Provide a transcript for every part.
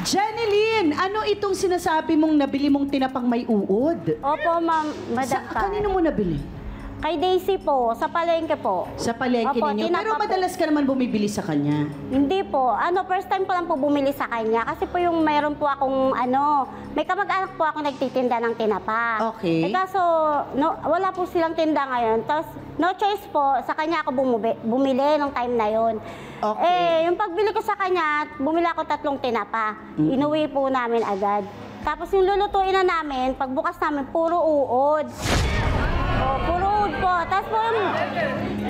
Jeneline, ano itong sinasabi mong nabili mong tinapang may uod? Opo, ma'am. Madam pa. Kanino mo nabili? Kay Daisy po, sa palengke po. Sa palengke Opo, ninyo. Pero tinapa po. madalas ka naman bumibili sa kanya. Hindi po. First time po lang po bumili sa kanya. Kasi po yung mayroon po akong, may kamag-anak po ako nagtitinda ng tinapa. Okay. Kaso, wala po silang tinda ngayon. Tapos, no choice po, sa kanya ako bumili nung time na yon. Okay. Yung pagbili ko sa kanya, bumili ako 3 tinapa. Inuwi po namin agad. Tapos yung lulutuin na namin, pagbukas namin, puro uod. Puro uod po. Tapos po,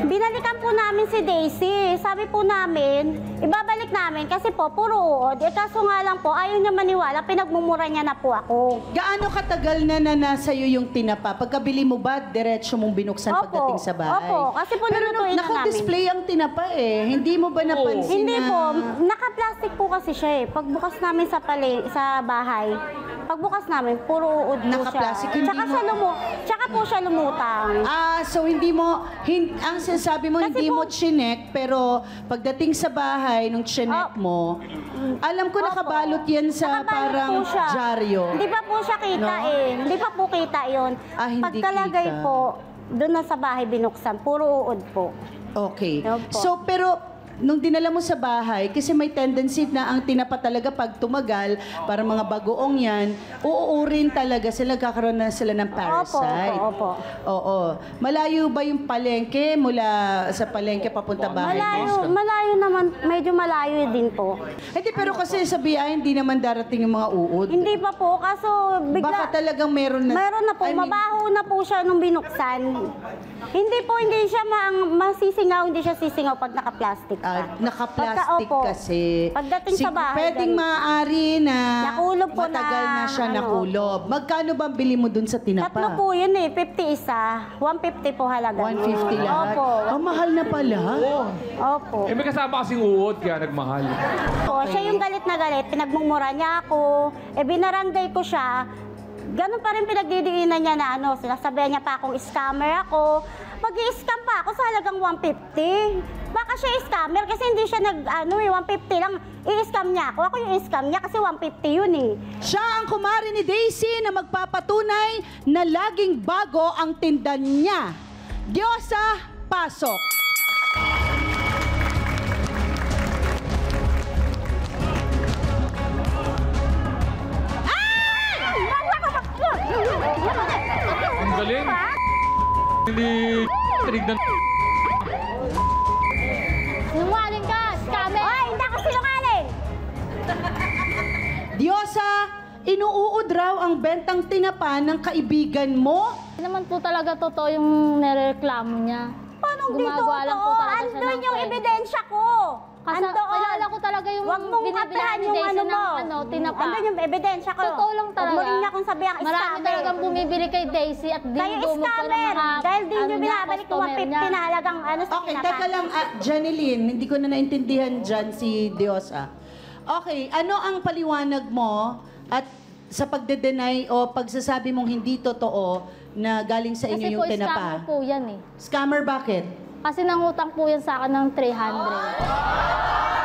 binalikan po namin si Daisy. Sabi po namin, ibabalik namin kasi po, puro uod. Kaso nga lang po, ayaw niya maniwala, pinagmumura niya na po ako. Gaano katagal na nasa iyo yung tinapa? Pagkabili mo ba, diretso mong binuksan pagdating sa bahay? Opo, kasi po pero lulutuin na namin. naka-display ang tinapa eh. Hindi mo ba napansin Hindi na... po, naka-plastic po kasi siya eh. Pagbukas namin sa bahay, pagbukas namin, puro uod po siya. Naka-plastic, hindi Tsaka po siya lumutang. So hindi mo, ang sinasabi mo, Kasi hindi po- mo chinek, pero pagdating sa bahay, nung chinek mo, alam ko nakabalot yan sa Nakabalot parang po siya. dyaryo. Hindi pa po siya kita No? Hindi pa po kita yun. Hindi Pagkalagay kita. po, doon na sa bahay binuksan, puro uod po. Okay. Opo. So, pero nung dinala mo sa bahay, kasi may tendency na ang tinapa talaga pag tumagal, para mga bagoong yan, uuurin talaga sila, kakaroon na sila ng parasite. Opo. Oo. Malayo ba yung palengke mula sa palengke papunta bahay mo? Malayo naman, medyo malayo din po. Hindi, pero kasi sa biyahe, hindi naman darating yung mga uod. Hindi pa po, kaso bigla... Baka talagang meron na... Meron na po, I mean, mabaho na po siya nung binuksan. Hindi siya masisingaw, hindi siya sisingaw pag naka-plastic pa. Naka-plastic Opo. kasi. Pagdating sa bahay, Pwedeng ganun. maaari na Nakulob po matagal na siya ano. nakulob. Magkano ba bili mo dun sa tinapa? 3 po yun 50 isa. 150 po halaga. 150 lahat? Opo. Mahal na pala. Opo. May kasama kasing uod, kaya nagmahal. Siya yung galit na galit. Pinagmumura niya ako. Binaranday ko siya. Ganun pa rin pinagdidiinan niya na sinasabihan niya pa akong scammer ako. Mag-i-scam pa ako sa halagang 150. Baka siya scammer kasi hindi siya 150 lang. I-scam niya ako. Ako yung i-scam niya kasi 150 yun eh. Siya ang kumari ni Daisy na magpapatunay na laging bago ang tindan niya. Diyosa, pasok. Ang galing. Hindi tinignan. Sinungaling ka, scammer! Ay, hindi ako sinungaling! Diyosa, inuud raw ang bentang tinapa ng kaibigan mo? Hindi naman po talaga totoo yung nireklamo niya. Paano di Gumagawa lang po totoo? talaga siya Andun ng yung kwento. ebidensya ko. Kasi kilala ko talaga yung Huwag mong binibilan kapihan ni yung Daisy ng tinapa. Andun yung ebidensya ko. Totoo lang talaga. Huwag mo rin niya akong sabihan, Marami scammer. talagang bumibili kay Daisy at Kayo dinudumog ko ng scammer. mga Dahil di nyo binabalik yung customer 150 niya. na halagang sa Okay, tinapa. teka lang, Jeneline, hindi ko na naintindihan dyan si Diyosa. Okay, ano ang paliwanag mo at sa pagde-deny o pagsasabi mong hindi totoo na galing sa inyo Kasi yung po, tinapa? scammer po yan eh. Scammer bakit? Kasi nangutang po yan sa akin ng 300.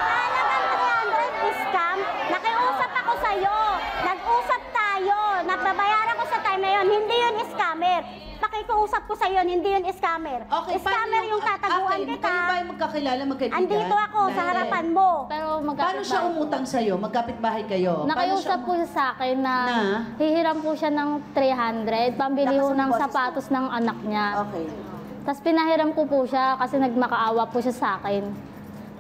Halagang 300 scam. Nakiusap ako sa'yo. Nag-usap tayo. Nagbabayaran ko sa time na yun. Hindi yun scammer. Pakikiusap ko sa'yo, hindi yun scammer. Okay, Scammer yung tataguan okay, kita. kayo ba yung magkakilala, magkaibigan? Andito ako sa harapan mo. Pero Paano siya umutang sa'yo? Magkapit-bahay kayo? Nakiusap po siya sa akin na hihiram po siya ng 300, pambili ho ng sapatos ng anak niya. Okay. Tapos pinahiram ko po siya kasi nagmakaawa po siya sa akin.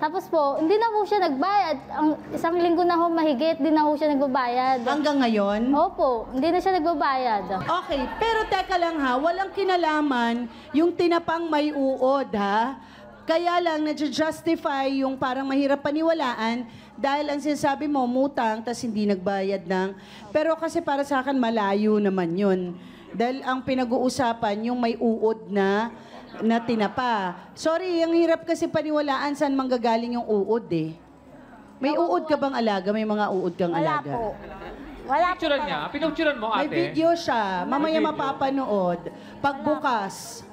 Tapos po, hindi na po siya nagbayad. Ang isang linggo na ho mahigit, hindi na ho siya nagbabayad. Hanggang ngayon? Opo, hindi na siya nagbabayad. Okay, pero teka lang ha, walang kinalaman yung tinapang may uod ha. Kaya lang na-justify yung parang mahirap paniwalaan dahil ang sinasabi mo, mutang, tas hindi nagbayad ng... Pero kasi para sa akin, malayo naman yun. Dahil ang pinag-uusapan, yung may uod na tinapa. Sorry, ang hirap kasi paniwalaan saan manggagaling yung uod eh. May uod ka bang alaga? May mga uod kang Wala alaga? po. Wala po. Pinicturean niya? Pinicturean mo, May ate? video siya. Mamaya video. mapapanood. Pagbukas.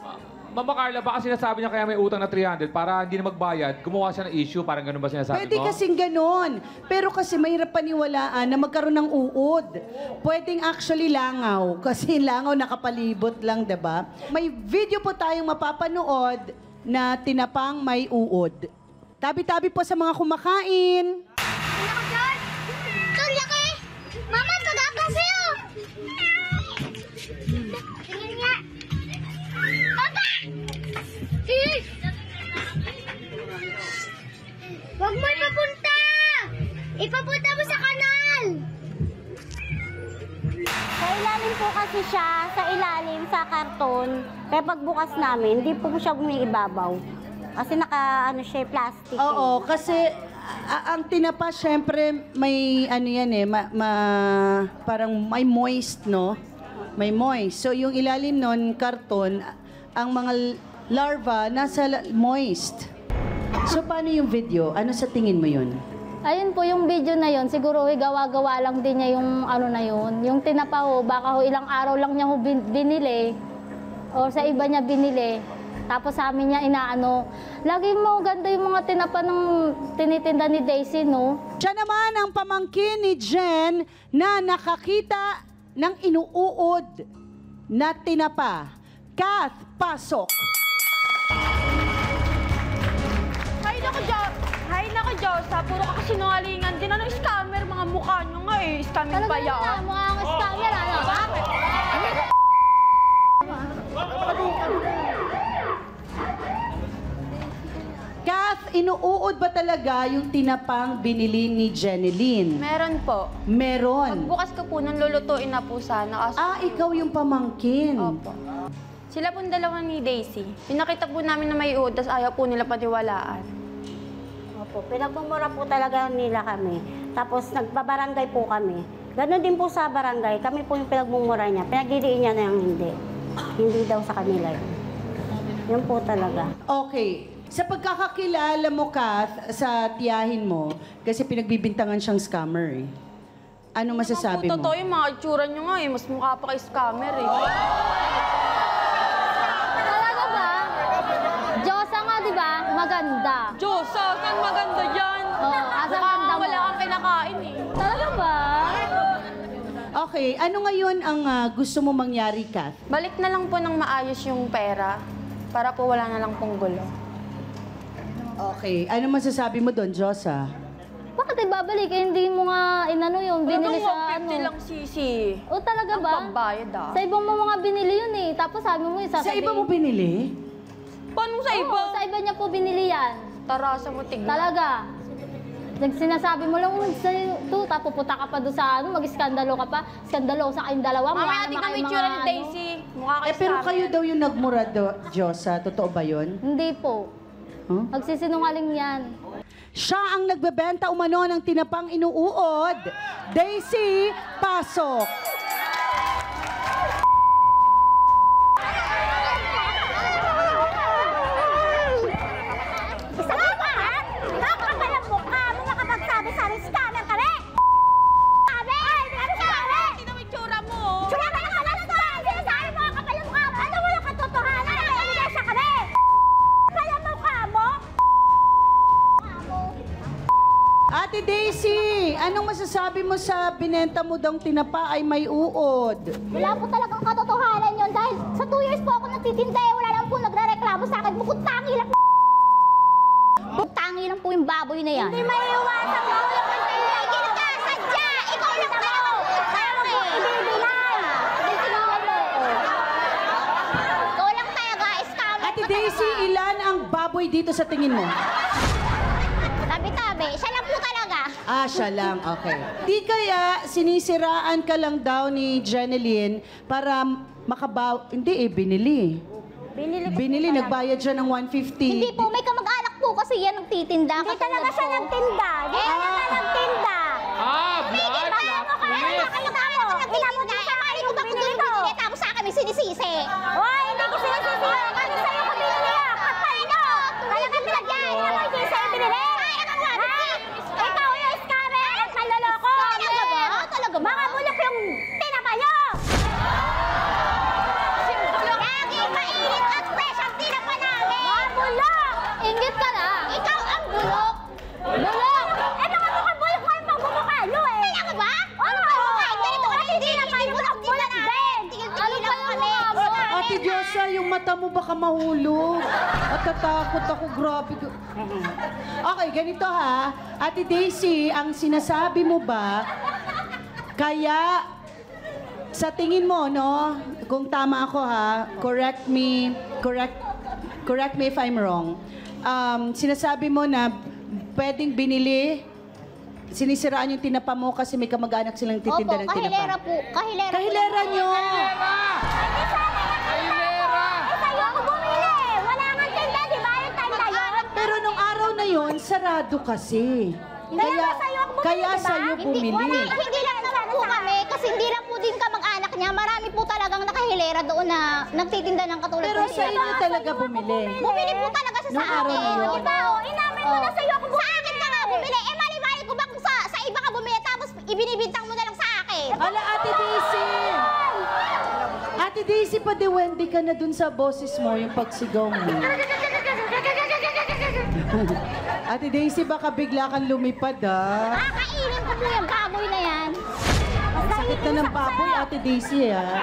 Mama Carla, baka sinasabi niya kaya may utang na 300 para hindi na magbayad, gumawa siya ng issue, parang ganun ba sinasabi Pwede mo? kasing ganon. Pero kasi mahirap paniwalaan na magkaroon ng uod. Pwedeng actually langaw. Kasi langaw nakapalibot lang, diba? May video po tayong mapapanood na tinapang may uod. Tabi-tabi po sa mga kumakain. Ito, laki! Mama, tagapa sa'yo! Tingnan nga! Papa! Huwag mo ipapunta! Ipapunta mo sa kanal! Sa ilalim po kasi siya, sa ilalim, sa karton. Kaya pagbukas namin, hindi po siya bumiibabaw. Kasi ano siya, plastic. Oo, kasi ang tinapa, syempre, may ano yan eh, parang may moist, no? May moist. So, yung ilalim nun, karton, ang mga larva nasa moist. So, paano yung video? Ano sa tingin mo yun? Ayun po, yung video na yon siguro gawa-gawa lang din niya yung ano na yun. Yung tinapa ho, baka ho ilang araw lang niya ho binili. O sa iba niya binili. Tapos sa amin niya inaano. Lagi mo ganda yung mga tinapa ng tinitinda ni Daisy, no? Siya naman ang pamangkin ni Jen na nakakita ng inuuod na tinapa. Kath, pasok! Hay nako, Diyosa. Puro kakasinungalingan din. Ano, scammer? Mga mukha nyo nga eh. Scammer Talaga pa yan. na, mukha kang scammer, ano? Bakit? Kath, inuuod ba talaga yung tinapang binili ni Jeneline? Meron po. Meron. Bukas ko po, nung lulutuin na po sana. Ikaw yung pamangkin. Opo. Sila pong dalawa ni Daisy. Pinakita po namin na may uod, tapos ayaw po nila patiwalaan. Opo, pinagmumura po talaga nila kami. Tapos nagbabarangay po kami. Ganon din po sa barangay. Kami po yung pinagmumura niya. Pinagdidiin niya na yung hindi. Hindi daw sa kanila yun. Yun po talaga. Okay. Sa pagkakakilala mo, Kath, sa tiyahin mo, kasi pinagbibintangan siyang scammer eh. Ano masasabi mo? Totoo yung mga itsura nyo nga eh. Mas mukha pa kay scammer eh. Talaga ba? Diyosa nga, di ba? Maganda. Diyosa, saan maganda dyan? Oo, asang ganda mo. Wala kang kinakain eh. Talaga ba? Okay, ano ngayon ang gusto mo mangyari, Kath? Balik na lang po ng maayos yung pera para po wala na lang pong gulo. Okay, ano masasabi mo doon, Josa? Bakit ibabalik? Eh, hindi mo nga inano yung binili sa ano. 150 lang sisi. O talaga Ang ba? pambayad ah. Sa ibang mo mga binili yun eh. Tapos sabi mo yung Sa iba mo binili? Paano sa iba? Oo, sa iba niya po binili yan. Tarasa mo tignan. Talaga. Sinasabi mo lang, tapos pupunta ka pa doon sa ano, mag-iskandalo ka pa. Iskandalo sa kayong dalawa. Mamaya naman tingnan mo kayong yung tsura mga ni ano. Daisy. Mukha kay Pero scammer. kayo daw yung nagmura, Josa. Totoo ba yun? Hindi po. Huh? Magsisinungaling yan. Siya ang nagbebenta umano ng tinapang inuuod. Daisy, pasok! Isa ka ba, ha? Nakakapal ang mukha mo makapagsabi sa amin, scammer kami! Sabi! Ay, ano sabi? Tingnan mo yung tsura mo. Tsura ka na pala sa sinasabi mo, kapal ang mukha mo! Ano mo lang katotohanan? Ano mo na siya kami? Kapal ang mukha mo! Ate Daisy, anong masasabi mo sa binenta mo daw tinapa ay may uod? Wala po talagang katotohanan yun dahil sa 2 years po ako nagtitinda eh, wala lang po nagre-reklamo sa akin. Bukod tangi lang. Bukod tangi lang po yung baboy na yan. Hindi maiiwasan mo. Hindi ka sadya. Ikaw lang kayo. Kaya mo po ibibilan. Bisinungan mo ko. Ikaw lang talaga. Scammer Ate ka Daisy, talaga. ilan ang baboy dito sa tingin mo? Tabi-tabi. Siya lang po talaga. Siya lang. Okay. Di kaya sinisiraan ka lang daw ni Jeneline para Hindi eh, binili. Binili, nagbayad siya ng 150. Hindi po, may kamag-alak po kasi yan nagtitinda. Hindi talaga siya nagtinda. Hindi talaga nagtinda. Blood, Tapos sa akin may sinisisi. Hoy, hindi ko sinisisi. Kami sa'yo ko binili. Kapal no. Talagang pinagyan. Ako hindi sa'yo binili. Ikaw yung scammer. Naloloko. Talaga ba? Mga bulok yung tinapa nyo. Laging mainit at fresh ang tinapa. Elsa, yung mata mo baka mahulog. At tatakot ako, grabe. Okay, ganito ha. Ate Daisy, ang sinasabi mo ba, kaya sa tingin mo, no, kung tama ako ha, correct me if I'm wrong. Sinasabi mo na pwedeng binili, sinisiraan yung tinapa mo kasi may kamag-anak silang titinda ng Opo, tinapa. kahilera po. Kahilera nyo! Sa'yo ako bumili. Wala kang tinda, di ba? Yung time na yun. Pero nung araw na yon sarado kasi. Kaya sa'yo ako bumili, Kaya di ba? sa'yo bumili. Hindi lang naman po kami, kasi hindi lang po din kamag-anak niya. Marami po talagang nakahilera doon na nagtitinda ng katulad Pero ng sa inyo talaga bumili. Bumili po talaga siya sa Nung araw akin. na yun. Di ba? Inamin mo na sa'yo ako bumili. Sa akin ka nga bumili. Eh, mali-mali ko ba kung sa iba ka bumili tapos ibinibintang mo na lang sa akin? Ala, Ate Daisy! Ate Daisy, pa-dewendi ka na dun sa boses mo, yung pagsigaw mo. Ate Daisy, baka bigla kang lumipad, ah. Kakainin ko po yung baboy na yan. Ang sakit na ng baboy, Ate Daisy, ah.